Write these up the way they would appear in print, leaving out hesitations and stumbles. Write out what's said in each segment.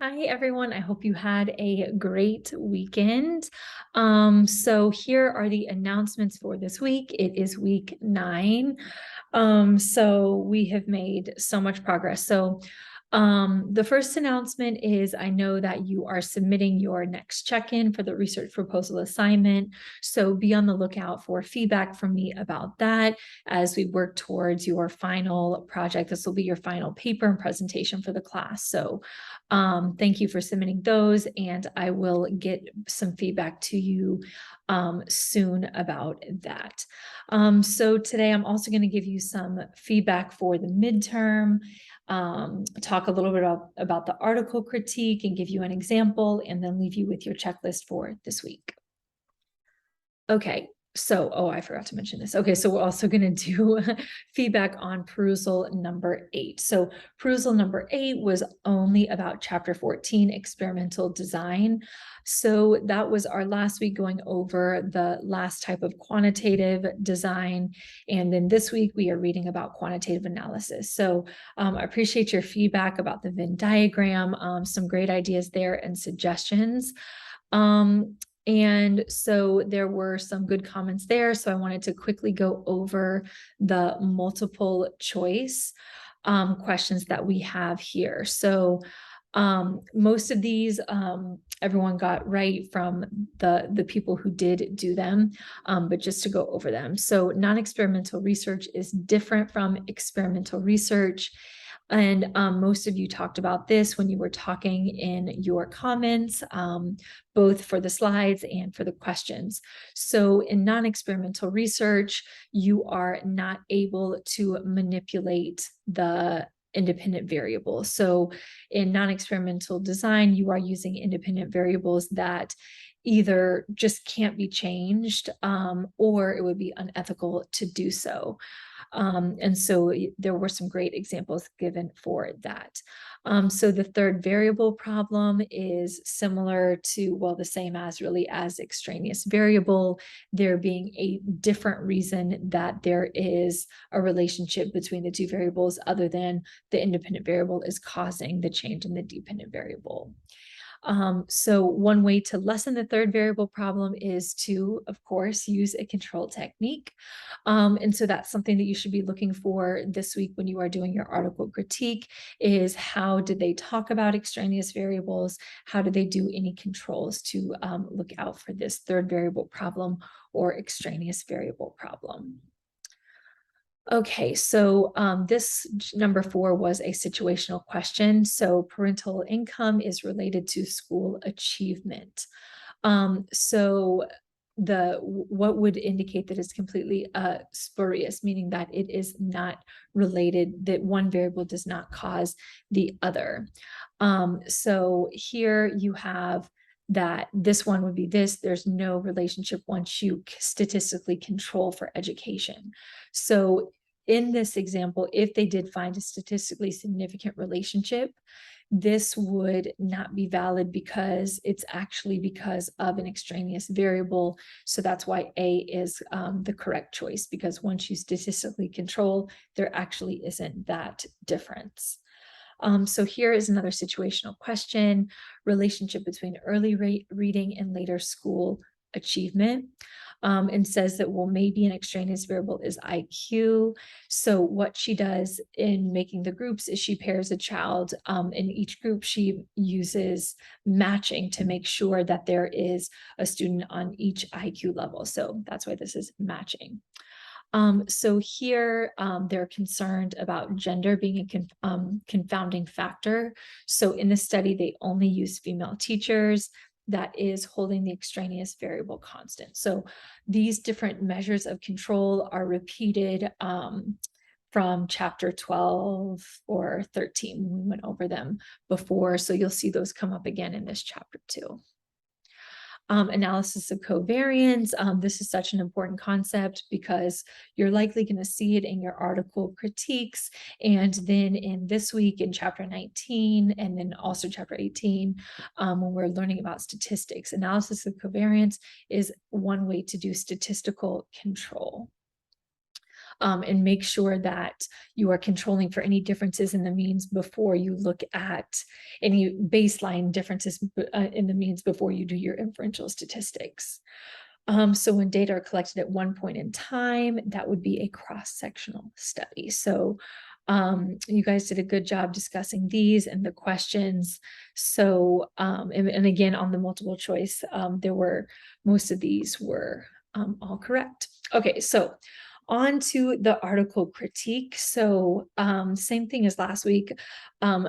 Hi, everyone. I hope you had a great weekend. So here are the announcements for this week. It is week 9. So we have made so much progress. The first announcement is I know that you are submitting your next check-in for the research proposal assignment. So be on the lookout for feedback from me about that as we work towards your final project. This will be your final paper and presentation for the class. Thank you for submitting those, and I will get some feedback to you soon about that. So today I'm also going to give you some feedback for the midterm, talk a little bit about the article critique and give you an example, and then leave you with your checklist for this week. Okay, I forgot to mention this. Okay, so we're also going to do feedback on perusal number 8. So perusal number 8 was only about chapter 14, experimental design. So that was our last week going over the last type of quantitative design. And then this week we are reading about quantitative analysis. So I appreciate your feedback about the Venn diagram, some great ideas there and suggestions. And so there were some good comments there. So I wanted to quickly go over the multiple choice questions that we have here. So most of these everyone got right from the people who did do them, but just to go over them. So non-experimental research is different from experimental research. And most of you talked about this when you were talking in your comments, both for the slides and for the questions. So in non-experimental research, you are not able to manipulate the independent variables. So in non-experimental design, you are using independent variables that either just can't be changed, or it would be unethical to do so. And so there were some great examples given for that. So the third variable problem is similar to, well, the same as really as extraneous variable, there being a different reason that there is a relationship between the two variables other than the independent variable is causing the change in the dependent variable. So one way to lessen the third variable problem is to, of course, use a control technique. And so that's something that you should be looking for this week when you are doing your article critique is how did they talk about extraneous variables? How do they do any controls to look out for this third variable problem or extraneous variable problem? Okay, so this number 4 was a situational question. So parental income is related to school achievement. So what would indicate that it's completely spurious, meaning that it is not related, that one variable does not cause the other. So here you have that this one would be this, there's no relationship once you statistically control for education. So in this example, if they did find a statistically significant relationship, this would not be valid because it's actually because of an extraneous variable. So that's why A is the correct choice, because once you statistically control, there actually isn't that difference. So here is another situational question, relationship between early reading and later school achievement. And says that, well, maybe an extraneous variable is IQ. So what she does in making the groups is she pairs a child. In each group, she uses matching to make sure that there is a student on each IQ level. So that's why this is matching. So here they're concerned about gender being a confounding factor. So in the study, they only use female teachers. That is holding the extraneous variable constant. So these different measures of control are repeated from chapter 12 or 13. We went over them before, so you'll see those come up again in this chapter too. Analysis of covariance. This is such an important concept because you're likely going to see it in your article critiques. And then in this week in chapter 19, and then also chapter 18, when we're learning about statistics, analysis of covariance is one way to do statistical control. and make sure that you are controlling for any differences in the means before you look at any baseline differences in the means before you do your inferential statistics. So when data are collected at one point in time, that would be a cross-sectional study. So you guys did a good job discussing these and the questions. So, and again, on the multiple choice, most of these were all correct. Okay, so on to the article critique. So same thing as last week,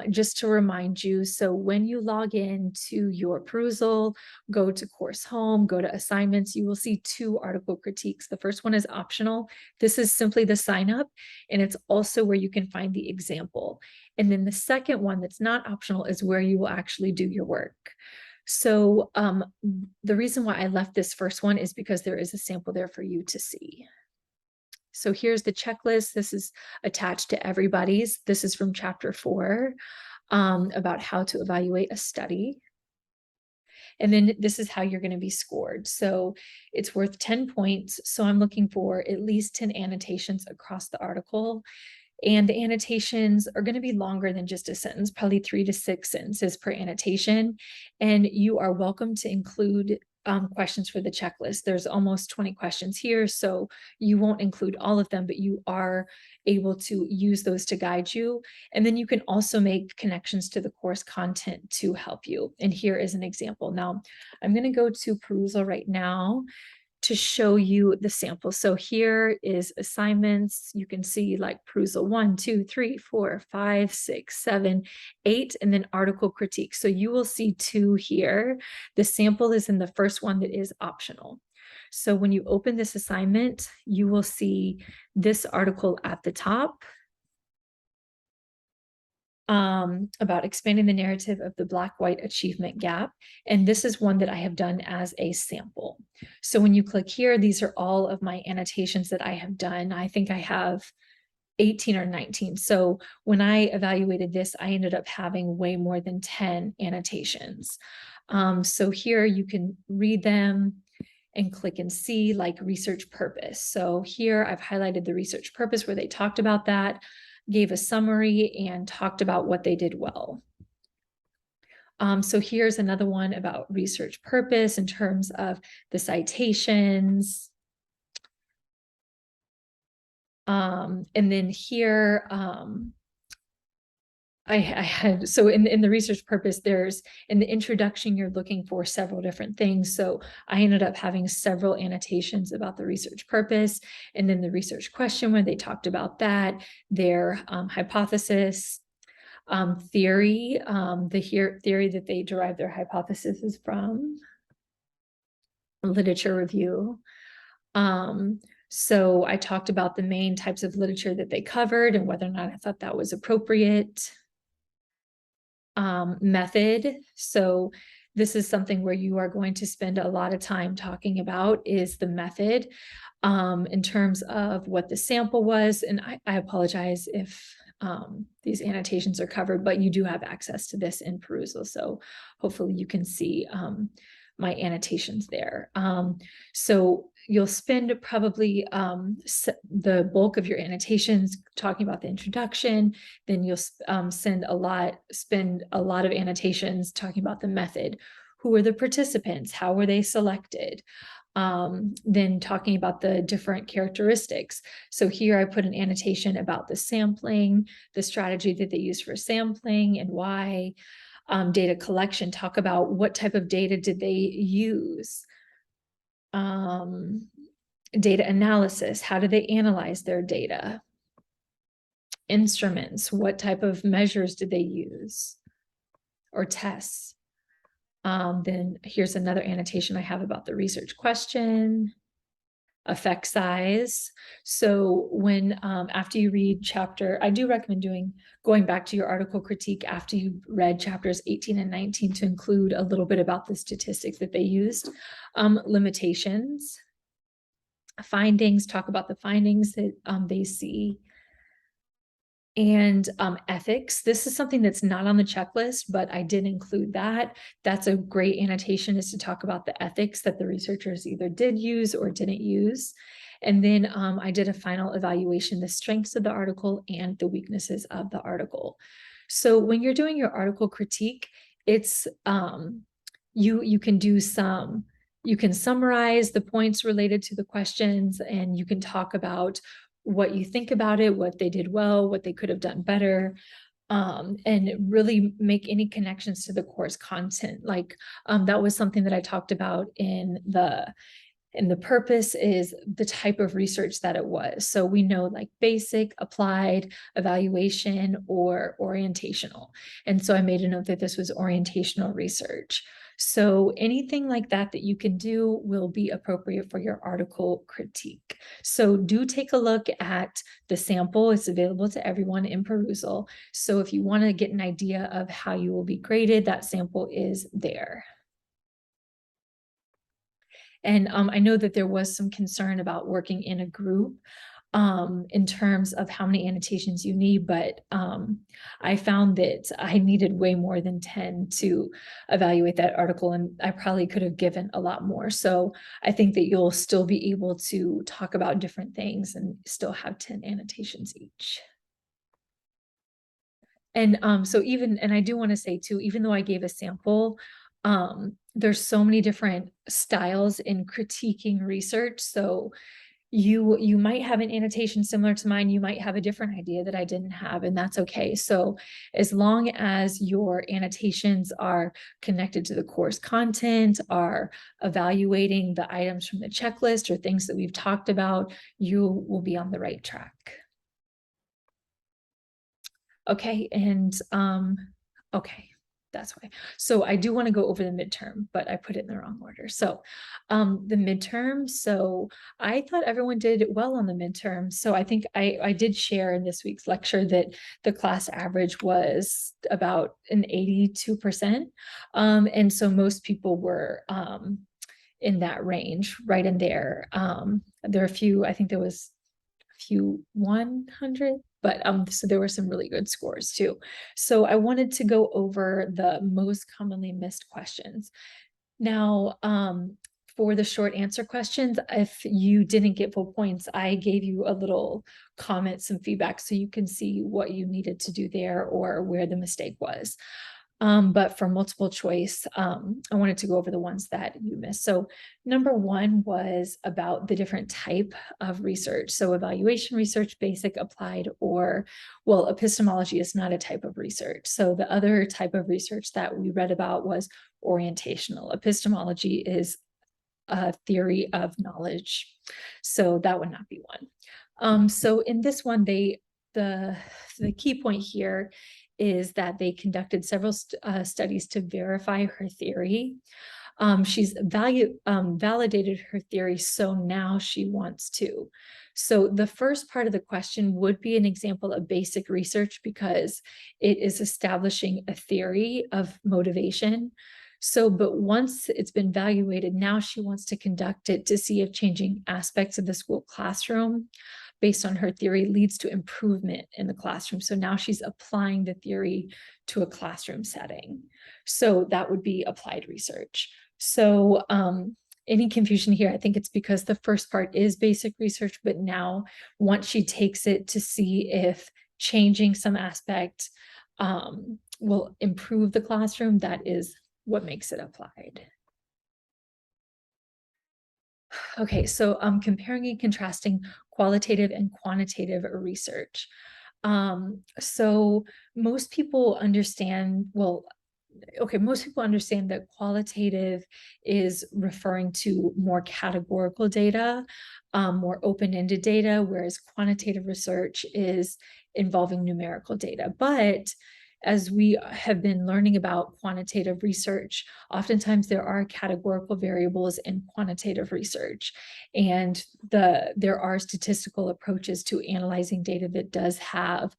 just to remind you. So when you log in to your perusal, go to course home, go to assignments, you will see 2 article critiques. The first one is optional. This is simply the sign up, and it's also where you can find the example. And then the second one that's not optional is where you will actually do your work. So the reason why I left this first one is because there is a sample there for you to see. So here's the checklist. This is attached to everybody's. This is from chapter 4 about how to evaluate a study. And then this is how you're going to be scored. So it's worth 10 points. So I'm looking for at least 10 annotations across the article. And the annotations are going to be longer than just a sentence, probably 3 to 6 sentences per annotation. And you are welcome to include questions for the checklist. There's almost 20 questions here, so you won't include all of them, but you are able to use those to guide you. And then you can also make connections to the course content to help you. And here is an example. Now, I'm going to go to perusal right now to show you the sample. So here is assignments. You can see like perusal 1, 2, 3, 4, 5, 6, 7, 8, and then article critique. So you will see 2 here. The sample is in the first one that is optional. So when you open this assignment, you will see this article at the top. About expanding the narrative of the Black-White achievement gap. And this is one that I have done as a sample. So when you click here, these are all of my annotations that I have done. I think I have 18 or 19. So when I evaluated this, I ended up having way more than 10 annotations. So here you can read them and click and see like research purpose. So here I've highlighted the research purpose where they talked about that, gave a summary, and talked about what they did well. So here's another one about research purpose in terms of the citations. And then here, I had, so in the research purpose, there's in the introduction, you're looking for several different things. So I ended up having several annotations about the research purpose, and then the research question where they talked about that, their hypothesis, theory, the theory that they derived their hypothesis is from, literature review. So I talked about the main types of literature that they covered and whether or not I thought that was appropriate. Method. So this is something where you are going to spend a lot of time talking about is the method in terms of what the sample was. And I apologize if these annotations are covered, but you do have access to this in perusal. So hopefully you can see my annotations there. So you'll spend probably the bulk of your annotations talking about the introduction, then you'll spend a lot of annotations talking about the method. Who were the participants? How were they selected? Then talking about the different characteristics. So here I put an annotation about the sampling, the strategy that they use for sampling and why. Data collection, talk about what type of data did they use. Data analysis, how do they analyze their data? Instruments, what type of measures did they use or tests? Then here's another annotation I have about the research question. Effect size. So when after you read chapter, I do recommend going back to your article critique after you read chapters 18 and 19 to include a little bit about the statistics that they used. Limitations, findings, talk about the findings that they see. And ethics. This is something that's not on the checklist, but I did include that. That's a great annotation, is to talk about the ethics that the researchers either did use or didn't use. And then I did a final evaluation, the strengths of the article and the weaknesses of the article. So when you're doing your article critique, it's you can do some, you can summarize the points related to the questions, and you can talk about what you think about it, what they did well, what they could have done better, and really make any connections to the course content. Like that was something that I talked about in the, and the purpose is the type of research that it was. So we know like basic, applied, evaluation, or orientational. And so I made a note that this was orientational research. So anything like that that you can do will be appropriate for your article critique. So do take a look at the sample. It's available to everyone in perusal. So if you want to get an idea of how you will be graded, that sample is there. And I know that there was some concern about working in a group in terms of how many annotations you need, but I found that I needed way more than 10 to evaluate that article, and I probably could have given a lot more. So I think that you'll still be able to talk about different things and still have 10 annotations each. And so even, and I do want to say too, even though I gave a sample, there's so many different styles in critiquing research. So you might have an annotation similar to mine, you might have a different idea that I didn't have, and that's okay. So as long as your annotations are connected to the course content, are evaluating the items from the checklist or things that we've talked about, you will be on the right track. Okay, and okay, that's why. So I do want to go over the midterm, but I put it in the wrong order. So the midterm, so I thought everyone did well on the midterm. So I think I did share in this week's lecture that the class average was about an 82%. And so most people were in that range, right in there. There are a few, I think there was few 100, but so there were some really good scores too. So I wanted to go over the most commonly missed questions. Now, for the short answer questions, if you didn't get full points, I gave you a little comment, some feedback, so you can see what you needed to do there or where the mistake was. But for multiple choice, I wanted to go over the ones that you missed. So number one was about the different type of research. So evaluation research, basic, applied, or, well, epistemology is not a type of research. So the other type of research that we read about was orientational. Epistemology is a theory of knowledge. So that would not be one. So in this one, the key point here is that they conducted several studies to verify her theory. She's validated her theory, so now she wants to. So the first part of the question would be an example of basic research because it is establishing a theory of motivation. So, but once it's been evaluated, now she wants to conduct it to see if changing aspects of the school classroom based on her theory leads to improvement in the classroom. So now she's applying the theory to a classroom setting. So that would be applied research. So any confusion here, I think it's because the first part is basic research, but now once she takes it to see if changing some aspect will improve the classroom, that is what makes it applied. Okay, so comparing and contrasting qualitative and quantitative research. So most people understand, well, okay, most people understand that qualitative is referring to more categorical data, more open-ended data, whereas quantitative research is involving numerical data. But as we have been learning about quantitative research, oftentimes there are categorical variables in quantitative research, and there are statistical approaches to analyzing data that does have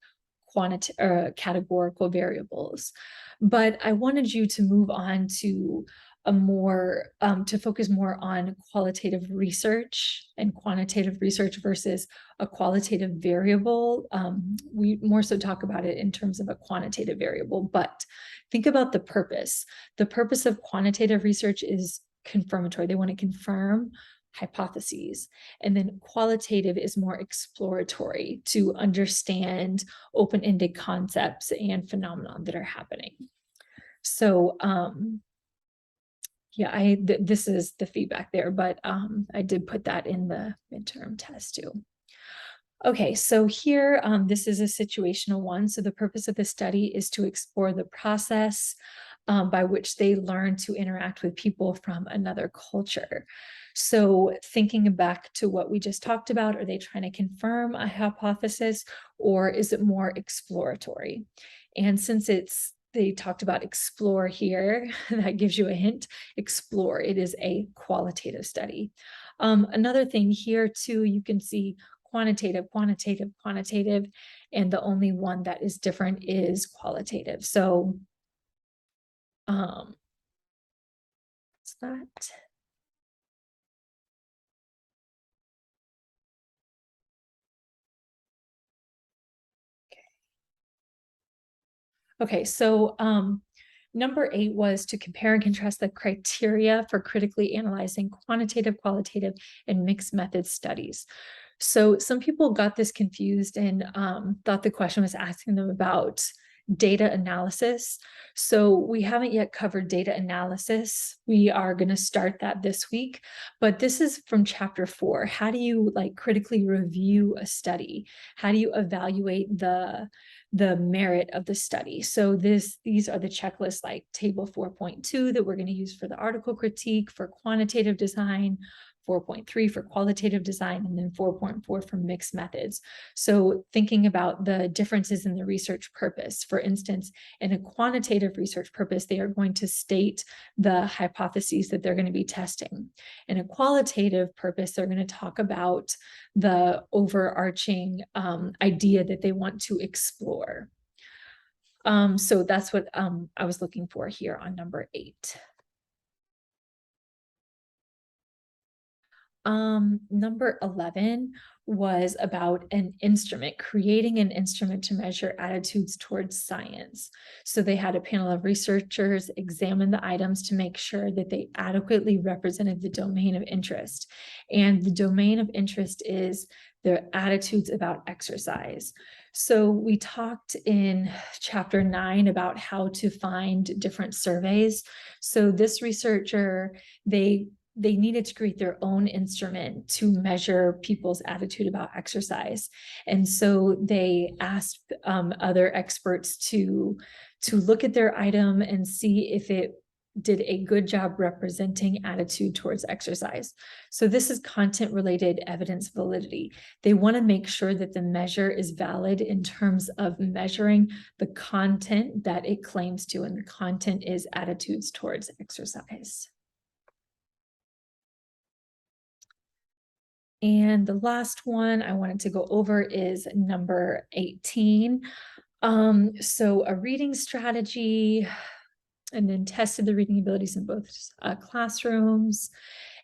categorical variables. But I wanted you to move on to to focus more on qualitative research and quantitative research versus a qualitative variable. We more so talk about it in terms of a quantitative variable, but think about the purpose. The purpose of quantitative research is confirmatory. They want to confirm hypotheses. And then qualitative is more exploratory to understand open-ended concepts and phenomena that are happening. So yeah, this is the feedback there, but I did put that in the midterm test too. Okay, so here, this is a situational one. So the purpose of the study is to explore the process by which they learn to interact with people from another culture. So thinking back to what we just talked about, are they trying to confirm a hypothesis, or is it more exploratory? And since they talked about explore here, that gives you a hint. Explore, it is a qualitative study. Another thing here too, you can see quantitative, quantitative, quantitative, and the only one that is different is qualitative. So what's that? Okay, so number 8 was to compare and contrast the criteria for critically analyzing quantitative, qualitative, and mixed method studies. So some people got this confused and thought the question was asking them about data analysis. So we haven't yet covered data analysis. We are going to start that this week, but this is from chapter 4. How do you critically review a study? How do you evaluate the merit of the study? So these are the checklists like table 4.2 that we're going to use for the article critique, for quantitative design, 4.3 for qualitative design, and then 4.4 for mixed methods. So thinking about the differences in the research purpose, for instance, in a quantitative research purpose, they are going to state the hypotheses that they're going to be testing. In a qualitative purpose, they're going to talk about the overarching idea that they want to explore. So that's what I was looking for here on number 8. Number 11 was about an instrument, creating an instrument to measure attitudes towards science. So they had a panel of researchers examine the items to make sure that they adequately represented the domain of interest. And the domain of interest is their attitudes about exercise. So we talked in chapter 9 about how to find different surveys. So this researcher, they needed to create their own instrument to measure people's attitude about exercise. And so they asked other experts to look at their item and see if it did a good job representing attitude towards exercise. So this is content-related evidence validity. They want to make sure that the measure is valid in terms of measuring the content that it claims to, and the content is attitudes towards exercise. And the last one I wanted to go over is number 18. So a reading strategy, and then tested the reading abilities in both classrooms.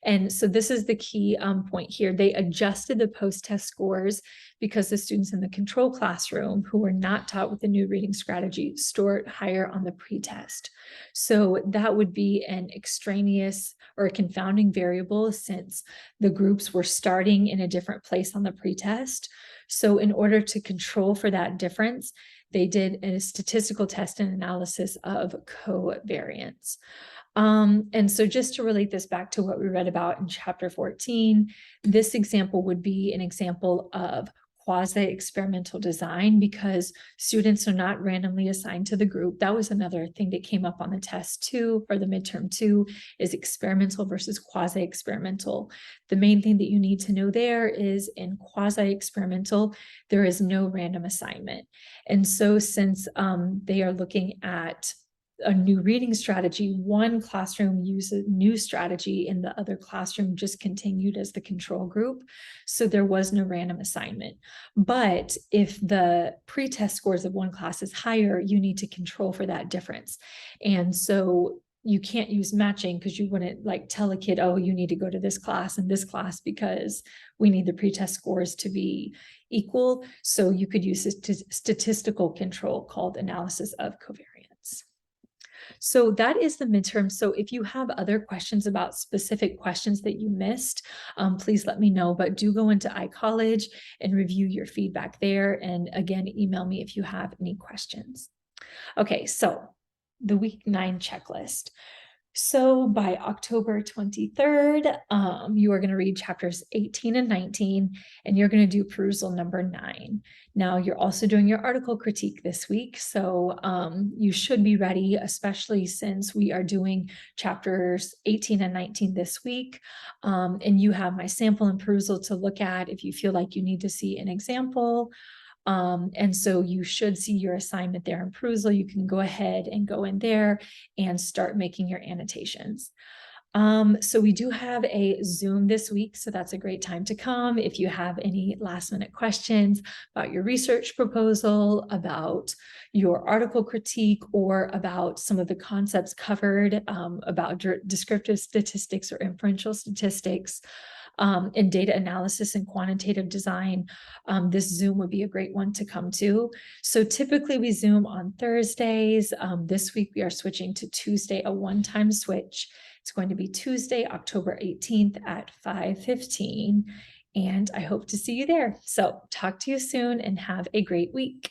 And so this is the key point here. They adjusted the post-test scores because the students in the control classroom who were not taught with the new reading strategy scored higher on the pretest. So that would be an extraneous or a confounding variable since the groups were starting in a different place on the pretest. So in order to control for that difference, they did a statistical test and analysis of covariance. And so just to relate this back to what we read about in chapter 14, this example would be an example of quasi-experimental design because students are not randomly assigned to the group. That was another thing that came up on the test too, or the midterm too, is experimental versus quasi-experimental. The main thing that you need to know there is in quasi-experimental, there is no random assignment. And so since they are looking at a new reading strategy, one classroom used a new strategy and the other classroom just continued as the control group. So there was no random assignment. But if the pretest scores of one class is higher, you need to control for that difference. And so you can't use matching because you wouldn't like tell a kid, oh, you need to go to this class and this class because we need the pretest scores to be equal. So you could use a statistical control called analysis of covariance. So that is the midterm. So if you have other questions about specific questions that you missed, please let me know, but do go into iCollege and review your feedback there. And again, email me if you have any questions. Okay, so the week 9 checklist. So by October 23rd, you are going to read chapters 18 and 19, and you're going to do perusal number 9. Now, you're also doing your article critique this week, so you should be ready, especially since we are doing chapters 18 and 19 this week, and you have my sample and perusal to look at if you feel like you need to see an example. And so you should see your assignment there in perusal. You can go ahead and go in there and start making your annotations. So we do have a Zoom this week, so that's a great time to come. If you have any last minute questions about your research proposal, about your article critique, or about some of the concepts covered about descriptive statistics or inferential statistics, in data analysis and quantitative design, this Zoom would be a great one to come to. So typically we Zoom on Thursdays. This week we are switching to Tuesday, a one-time switch. It's going to be Tuesday, October 18th at 5:15, and I hope to see you there. So talk to you soon and have a great week.